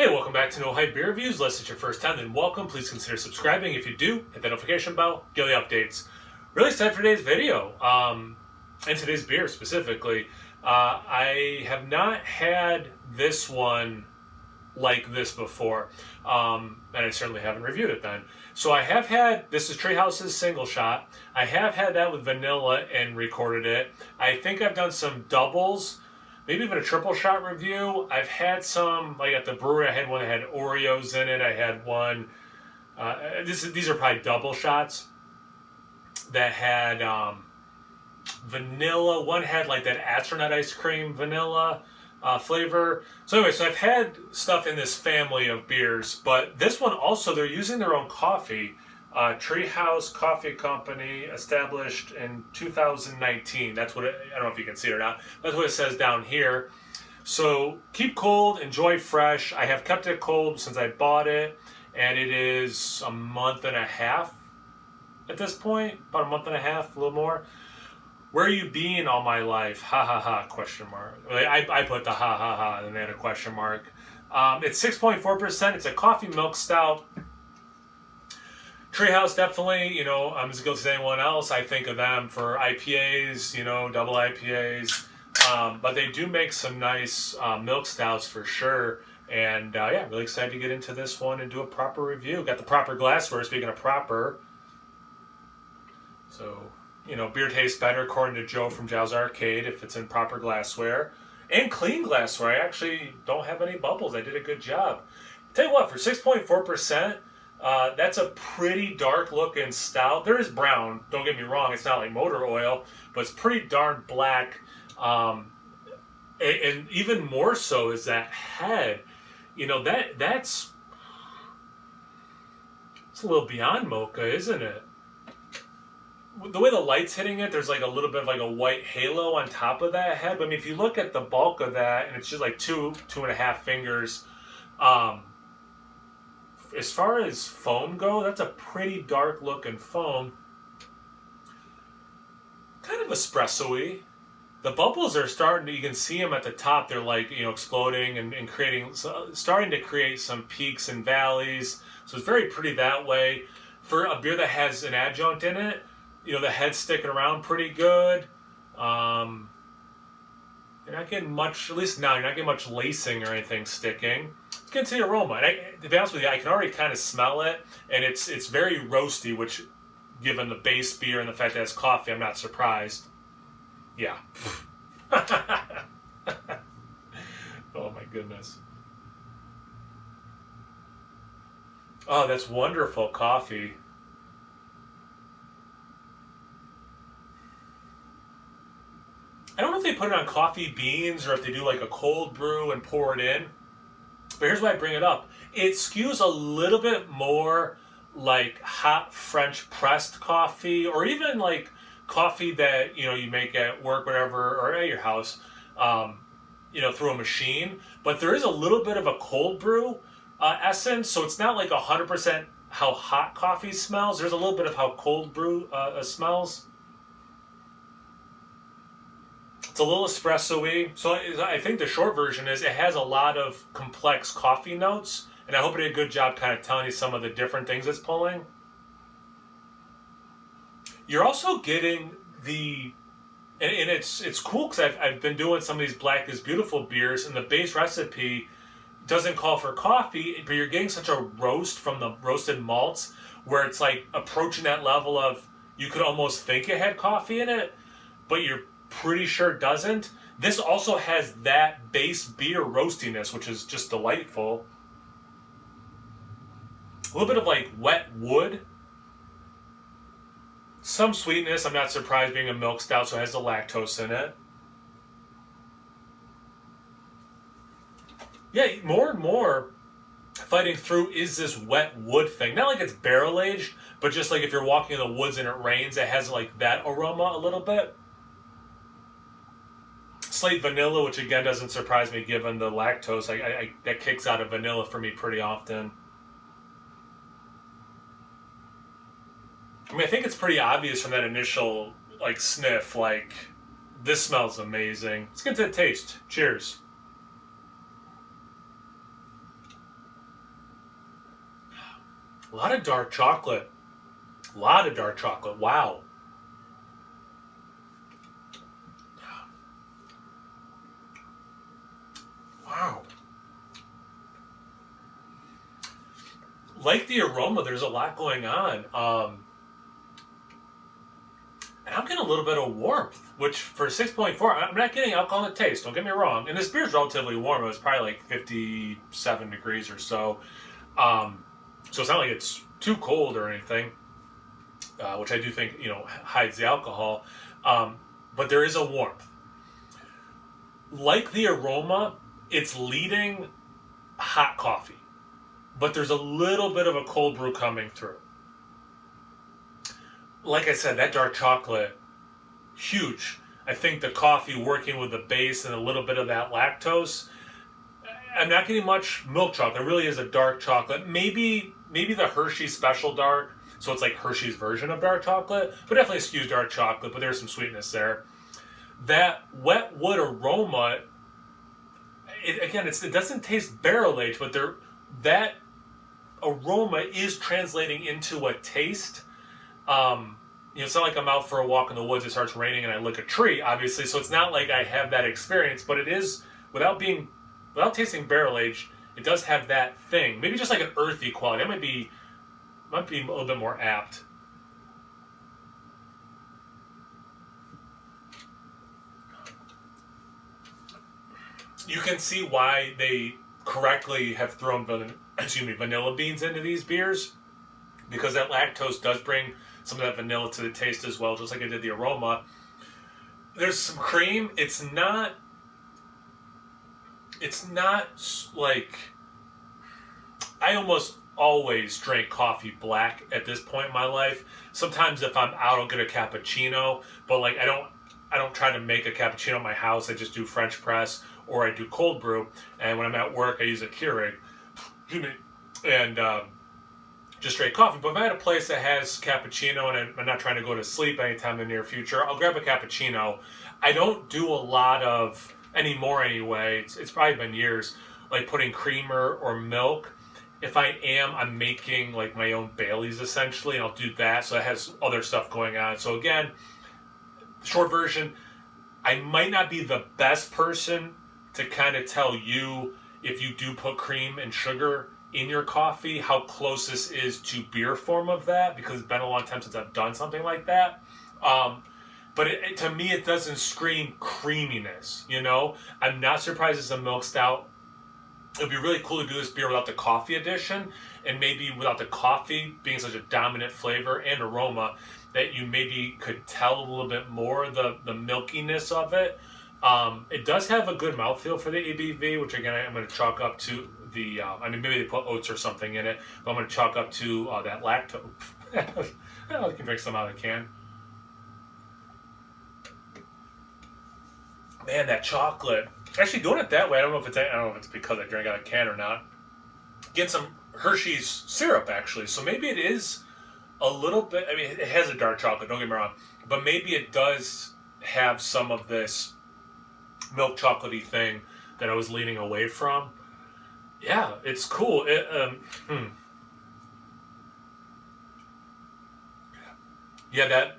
Hey, welcome back to No Hype Beer Reviews. Unless it's your first time, then welcome. Please consider subscribing. If you do, hit the notification bell, get the updates. Really excited for today's video, and today's beer specifically. I have not had this one like this before, and I certainly haven't reviewed it then. So I have had, this is Treehouse's single shot. I have had that with vanilla and recorded it. I think I've done some doubles, maybe even a triple shot review. I've had some, like at the brewery, I had one that had Oreos in it. I had one, these are probably double shots that had vanilla. One had like that astronaut ice cream vanilla flavor. So anyway, so I've had stuff in this family of beers, but this one also, they're using their own coffee. Treehouse Coffee Company, established in 2019. That's what I don't know if you can see it or not. That's what it says down here. So keep cold, enjoy fresh. I have kept it cold since I bought it, and it is a month and a half at this point. About a month and a half, a little more. Where you been all my life? Ha ha ha, question mark. I put the ha ha ha and then a question mark. It's 6.4%. It's a coffee milk stout. Treehouse definitely, you know, I'm as guilty as anyone else. I think of them for IPAs, you know, double IPAs. But they do make some nice milk stouts for sure. And yeah, really excited to get into this one and do a proper review. Got the proper glassware, speaking of proper. So, you know, beer tastes better according to Joe from Jow's Arcade if it's in proper glassware. And clean glassware. I actually don't have any bubbles. I did a good job. Tell you what, for 6.4%, that's a pretty dark looking stout. There is brown, don't get me wrong, it's not like motor oil, but it's pretty darn black. And even more so is that head. You know, that's it's a little beyond mocha, isn't it? The way the light's hitting it, there's like a little bit of like a white halo on top of that head. But I mean, if you look at the bulk of that, and it's just like two and a half fingers, as far as foam go, that's a pretty dark looking foam. Kind of espresso-y. The bubbles are starting to, you can see them at the top. They're like, you know, exploding and creating, starting to create some peaks and valleys. So it's very pretty that way. For a beer that has an adjunct in it, you know, the head's sticking around pretty good. You're not getting much, at least now, you're not getting much lacing or anything sticking. Let's get into the aroma. And to be honest with you, I can already kind of smell it, and it's very roasty, which, given the base beer and the fact that it's coffee, I'm not surprised. Yeah. Oh my goodness. Oh, that's wonderful coffee. I don't know if they put it on coffee beans or if they do like a cold brew and pour it in. But here's why I bring it up. It skews a little bit more like hot French pressed coffee, or even like coffee that, you know, you make at work, whatever, or at your house, you know, through a machine. But there is a little bit of a cold brew essence, so it's not like 100% how hot coffee smells. There's a little bit of how cold brew smells. It's a little espresso-y. So I think the short version is it has a lot of complex coffee notes, and I hope it did a good job kind of telling you some of the different things it's pulling. You're also getting the, and it's cool because I've been doing some of these Black is Beautiful beers, and the base recipe doesn't call for coffee, but you're getting such a roast from the roasted malts where it's like approaching that level of, you could almost think it had coffee in it, but you're pretty sure it doesn't. This also has that base beer roastiness, which is just delightful. A little bit of like wet wood. Some sweetness. I'm not surprised being a milk stout, so it has the lactose in it. Yeah, more and more fighting through is this wet wood thing. Not like it's barrel aged, but just like if you're walking in the woods and it rains, it has like that aroma a little bit. Slight vanilla, which again doesn't surprise me given the lactose. That kicks out of vanilla for me pretty often. I mean, I think it's pretty obvious from that initial like sniff, like, this smells amazing. Let's get to the taste. Cheers. A lot of dark chocolate. A lot of dark chocolate. Wow. Wow. Like the aroma, there's a lot going on. And I'm getting a little bit of warmth, which for 6.4, I'm not getting alcohol in the taste, don't get me wrong. And this beer is relatively warm. It was probably like 57 degrees or so. So it's not like it's too cold or anything, which I do think, hides the alcohol. But there is a warmth. Like the aroma, it's leading hot coffee. But there's a little bit of a cold brew coming through. Like I said, that dark chocolate, huge. I think the coffee working with the base and a little bit of that lactose. I'm not getting much milk chocolate. It really is a dark chocolate. Maybe the Hershey Special Dark, so it's like Hershey's version of dark chocolate, but definitely skews dark chocolate, but there's some sweetness there. That wet wood aroma, it doesn't taste barrel aged, but that aroma is translating into a taste. It's not like I'm out for a walk in the woods, it starts raining and I lick a tree, obviously, so it's not like I have that experience, but it is, without tasting barrel aged, it does have that thing. Maybe just like an earthy quality. That might be a little bit more apt. You can see why they correctly have thrown vanilla beans into these beers, because that lactose does bring some of that vanilla to the taste as well, just like it did the aroma. There's some cream. It's not like, I almost always drink coffee black at this point in my life. Sometimes if I'm out, I'll get a cappuccino, but like I don't try to make a cappuccino at my house. I just do French press or I do cold brew. And when I'm at work, I use a Keurig. Excuse me. And just straight coffee. But if I'm at a place that has cappuccino and I'm not trying to go to sleep anytime in the near future, I'll grab a cappuccino. I don't do a lot of, anymore anyway, it's probably been years, like putting creamer or milk. If I'm making like my own Baileys essentially, and I'll do that, so it has other stuff going on. So again, short version, I might not be the best person to kind of tell you, if you do put cream and sugar in your coffee, how close this is to beer form of that, because it's been a long time since I've done something like that. But to me, it doesn't scream creaminess, I'm not surprised it's a milk stout. It would be really cool to do this beer without the coffee addition, and maybe without the coffee being such a dominant flavor and aroma, that you maybe could tell a little bit more the milkiness of it. It does have a good mouthfeel for the ABV, which again, I'm going to chalk up to the, maybe they put oats or something in it, but I'm going to chalk up to that lactose. I can drink some out of the can. Man, that chocolate. Actually, doing it that way, I don't know if it's because I drank out of a can or not. Getting some Hershey's syrup, actually. So maybe it is a little bit, it has a dark chocolate, don't get me wrong, but maybe it does have some of this milk chocolatey thing that I was leaning away from. Yeah, it's cool. Yeah,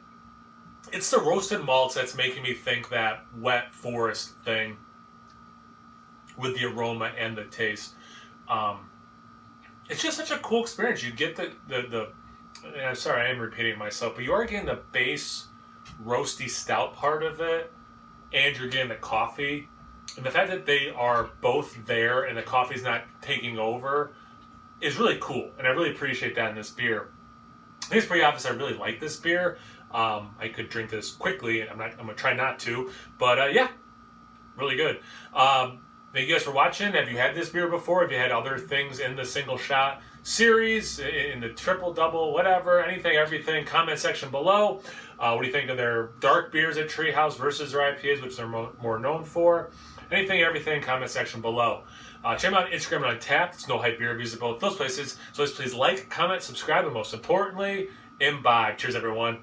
it's the roasted malts that's making me think that wet forest thing with the aroma and the taste. It's just such a cool experience. You get the I'm sorry, I am repeating myself, but you are getting the base roasty stout part of it, and you're getting the coffee. And the fact that they are both there and the coffee's not taking over is really cool. And I really appreciate that in this beer. I think it's pretty obvious I really like this beer. I could drink this quickly, and I'm going to try not to. But yeah, really good. Thank you guys for watching. Have you had this beer before? Have you had other things in the single shot series, in the triple, double, whatever, anything, everything? Comment section below. What do you think of their dark beers at Treehouse versus their IPAs, which they're more known for? Anything, everything, comment section below. Check them out on Instagram and on Tap. It's No Hype Beer Reviews at both those places. So please like, comment, subscribe, and most importantly, imbibe. Cheers, everyone.